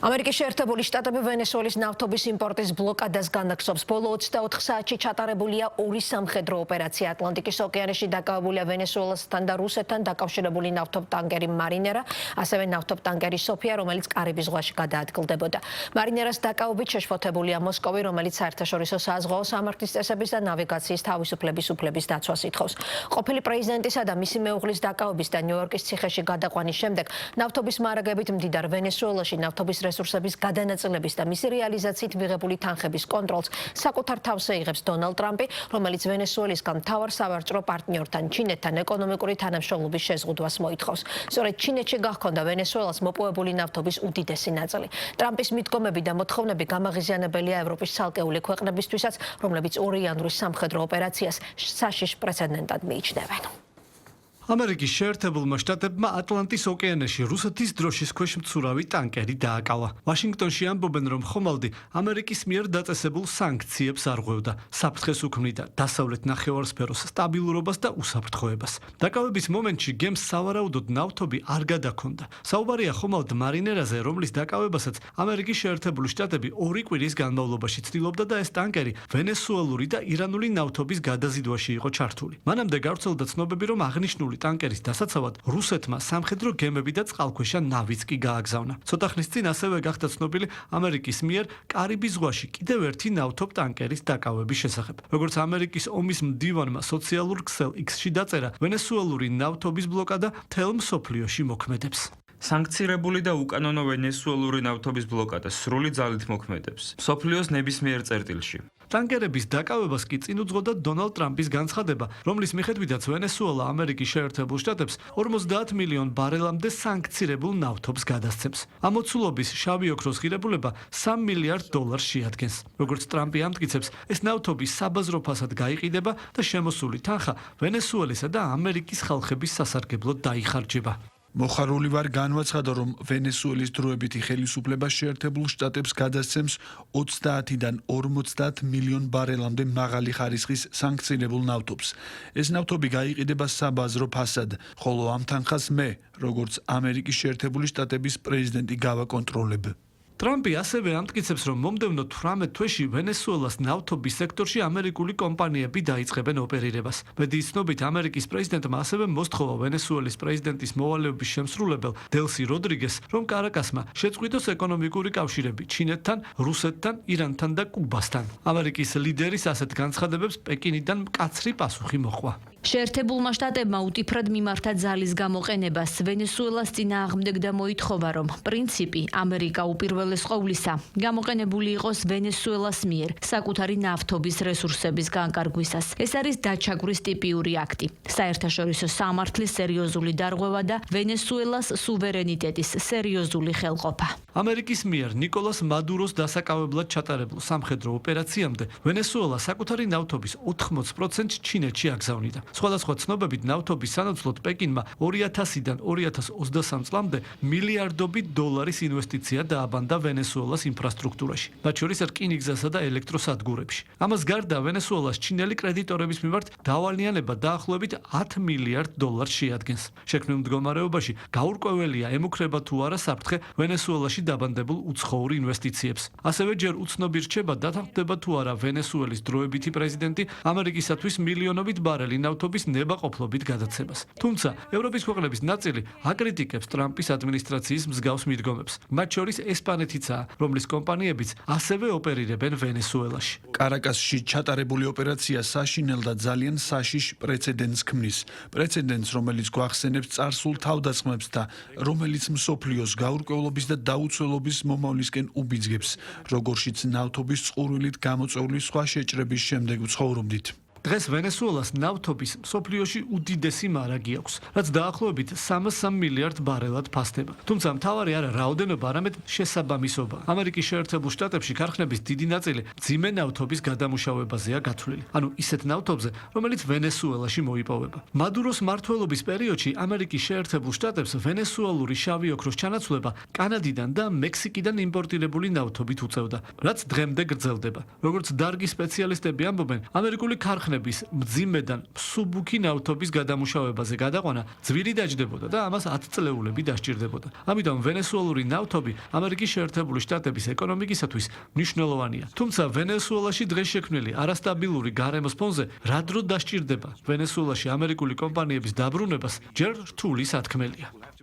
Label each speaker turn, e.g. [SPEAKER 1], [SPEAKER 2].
[SPEAKER 1] ამერიკის შეერთებული შტატები ვენესუელის ნავთობის იმპორტის ბლოკადას განაგრძობს. ბოლო 24 საათში ჩატარებულია ორი სამხედრო ოპერაცია. ატლანტიკის ოკეანეში დაკავებულია ვენესუელასთან და რუსეთთან დაკავშირებული ნავთობტანკერი მარინერა, ასევე ნავთობტანკერი სოფია, რომელიც კარიბის ზღვაში გადაადგილდებოდა. მარინერას დაკავებით შეშფოთებულია მოსკოვი, რომელიც საერთაშორისო საზღვაო სამართლის წესების და ნავიგაციის თავისუფლების უფლების დაცვას ითხოვს. ყოფილი პრეზიდენტისა და მისი მეუღლის დაკავების და ნიუ-იორკის ციხეში გადაყვანის შემდეგ ნავთობის მარაგებით მდიდარ ვენესუელაში ნავთობის რესურსების გადანაწილების და მისი რეალიზაციით მიღებული თანხების კონტროლს საკუთარ თავზე იღებს დონალდ ტრამპი, რომელიც ვენესუელისგან მთავარ სავაჭრო პარტნიორთან ჩინეთთან ეკონომიკური თანამშრომლობის შეზღუდვას მოითხოვს. სწორედ ჩინეთში გახონდა ვენესუელას მოპოვებული ნავთობის უდიდესი ნაწილი. ტრამპის მიდგომები და მოთხოვნები გამაღიზიანებელია ევროპის ცალკეული ქვეყნებისთვისაც, რომლებიც ორიანურის სამხედრო ოპერაციას საშიშ პრეცედენტად მიიჩნევენ.
[SPEAKER 2] ამერიკის შეერთებულმა შტატებმა ატლანტის ოკეანეში რუსეთის დროშის ქვეშ მცურავი ტანკერი დააკავა. ვაშინგტონში ამბობენ, რომ ხომალდი ამერიკის მიერ დაწესებულ სანქციებს არ ღვევდა. საფრთხეს უქმნიდა დასავლეთ ნახევარსფეროს სტაბილურობას და უსაფრთხოებას. დაკავების მომენტში გემს სავარაუდოდ ნავთობი არ გადაქონდა. საუბარია ხომალდ მარინერაზე, რომლის დაკავებასაც ამერიკის შეერთებული შტატები 2 კვირის განმავლობაში ცდილობდა და ეს ტანკერი ვენესუელური და ირანული ნავთობის გადაზიდვაში იყო ჩართული. მანამდე გავრცელდა ცნობები, რომ აღნიშნული ტანკერის დასაცავად რუსეთმა სამხედრო გემები და წყალქვეშა ნავიც კი გააგზავნა. ცოტა ხნის წინ ასევე გახდა ცნობილი ამერიკის მიერ კარიბის ზღვაში კიდევ ერთი ნავთობტანკერის დაკავების შესახებ. როგორც ამერიკის ომის მდივანმა სოციალურ ქსელ X-ში დაწერა, ვენესუელური ნავთობის ბლოკადა მთელ მსოფლიოში მოქმედებს.
[SPEAKER 3] სანქცირებული და უკანონო ვენესუელური ნავთობის ბლოკადა სრული ძალით მოქმედებს მსოფლიოს ნებისმიერ წერტილში.
[SPEAKER 2] ტანკერების დაკავებას კი წინ უძღოდა დონალდ ტრამპის განცხადება, რომლის მიხედვითაც ვენესუელა ამერიკის შეერთებულ შტატებს 50 მილიონ ბარელამდე სანქცირებულ ნავთობს გადასცემს. ამ მოცულობის შავი ოქროს ღირებულება $3 მილიარდ შეადგენს. როგორც ტრამპი ამტკიცებს, ეს ნავთობი საბაზრო ფასად გაიყიდება და შემოსული თანხა ვენესუელისა და ამერიკის ხალხების სასარგებლოდ დაიხარჯება.
[SPEAKER 4] მოხარული ვარ განვაცხადა, რომ ვენესუელის დროებითი ხელისუფლება შეერთებულ შტატებს გადასცემს 30-დან 50 მილიონ ბარელამდე მაღალი ხარისხის სანქცირებულ ნავთობს. ეს ნავთობი გაიყიდება საბაზრო ფასად, ხოლო ამ თანხას მე, როგორც ამერიკის შეერთებული შტატების პრეზიდენტი გავაკონტროლებ.
[SPEAKER 2] ტრამპი ასევე ამტკიცებს, რომ მომდევნო 18 თვეში ვენესუელას ნავთობის სექტორში ამერიკული კომპანიები დაიწყებენ ოპერირებას. მედიის ცნობით, ამერიკის პრეზიდენტმა ასევე მოსთხოვა ვენესუელის პრეზიდენტის მოვალეობის შემსრულებელ დელსი როდრიგესს, რომ კარაკასმა შეწყვიტოს ეკონომიკური კავშირები ჩინეთთან, რუსეთთან, ირანთან და კუბასთან. ამერიკის ლიდერის ასეთ განცხადებებს პეკინიდან მკაცრი პასუხი მოჰყვა.
[SPEAKER 5] შეერთებულმა შტატებმა უტიფრად მიმართა ძალის გამოყენებას ვენესუელას წინააღმდეგ და მოითხოვა, რომ პრინციპი ამერიკა უპირველეს ყოვლისა გამოყენებული იყოს ვენესუელას მიერ საკუთარი ნავთობის რესურსების განკარგვისას. ეს არის დაჩაგვრის ტიპიური აქტი, საერთაშორისო სამართლის სერიოზული დარღვევა და ვენესუელას სუვერენიტეტის სერიოზული ხელყოფა.
[SPEAKER 2] ამერიკის მიერ ნიკოლას მადუროს დასაკავებლად ჩატარებულ სამხედრო ოპერაციამდე ვენესუელა საკუთარი ნავთობის 80% ჩინეთში აგზავნიდა. სხვადასხვა ცნობებით ნავთობის სანაცვლოდ პეკინმა 2000-დან 2023 წლამდე მილიარდობით დოლარის ინვესტიცია დააბანდა ვენესუელას ინფრასტრუქტურაში, მათ შორის რკინიგზასა და ელექტროსადგურებში. ამას გარდა ვენესუელას ჩინელი კრედიტორების მიმართ დავალიანება დაახლოებით $10 მილიარდ შეადგენს. შექმნილ მდგომარეობაში გაურკვეველია ემუქრება თუ არა საფრთხე ვენესუელაში დაბანდებულ უცხოურ ინვესტიციებს. ასევე ჯერ უცნობი რჩება დათანხმდება თუ არა ვენესუელის დროებითი პრეზიდენტი ამერიკისათვის მილიონობით ბარელი ნავთობის ნებაყოფლობით გადაცემას. თუმცა ევროპის ქვეყნების ნაწილი აკრიტიკებს ტრამპის ადმინისტრაციის მსგავს მიდგომებს. მათ შორის ესპანეთიცაა, რომლის კომპანიებიც ასევე ოპერირებენ ვენესუელაში.
[SPEAKER 4] კარაკასში ჩატარებული ოპერაცია საშინელ და ძალიან საშიშ პრეცედენტს ქმნის. პრეცედენტს, რომელიც გვახსენებს წარსულ თავდასხმებს და რომელიც მსოფლიოს გაურკვევლობის და დაუცველობის მომავლისკენ უბიძგებს, როგორშიც ნავთობის წყურვილით გამოწვეული სხვა შეჭრების შემდეგ ვცხოვრობდით.
[SPEAKER 2] დღეს ვენესუელას ნავთობის მსოფლიოში უდიდესი მარაგი აქვს, რაც დაახლოებით 300 მილიარდ ბარელად ფასდება. თუმცა მთავარი არა რაოდენობა, არამედ შესაბამისობა. ამერიკის შეერთებულ შტატებში ქარხნების დიდი ნაწილი მძიმე ნავთობის გადამუშავებაზეა გათვლილი. ანუ ისეთ ნავთობზე, რომელიც ვენესუელაში მოიპოვება. მადუროს მმართველობის პერიოდში ამერიკის შეერთებულ შტატებს ვენესუელური შავი ოქროს ჩანაცვლება კანადიდან და მექსიკიდან იმპორტირებული ნავთობით უწევდა, რაც დღემდე გრძელდება. როგორც დარგის სპეციალისტები ამბობენ, ამერიკული ქარხნები ქვეყნების მძიმედან მსუბუქი ნავთობის გადამუშავებაზე გადაყვანა ძვირი დაჯდებოდა და ამას 10 წლეულები დასჭირდებოდა. ამიტომ ვენესუელური ნავთობი ამერიკის შეერთებული შტატების ეკონომიკისათვის მნიშვნელოვანია. თუმცა ვენესუელაში დღეს შექმნილი არასტაბილური გარემოს ფონზე რა დრო დასჭირდება ვენესუელაში ამერიკული კომპანიების დაბრუნებას ჯერ რთული სათქმელია.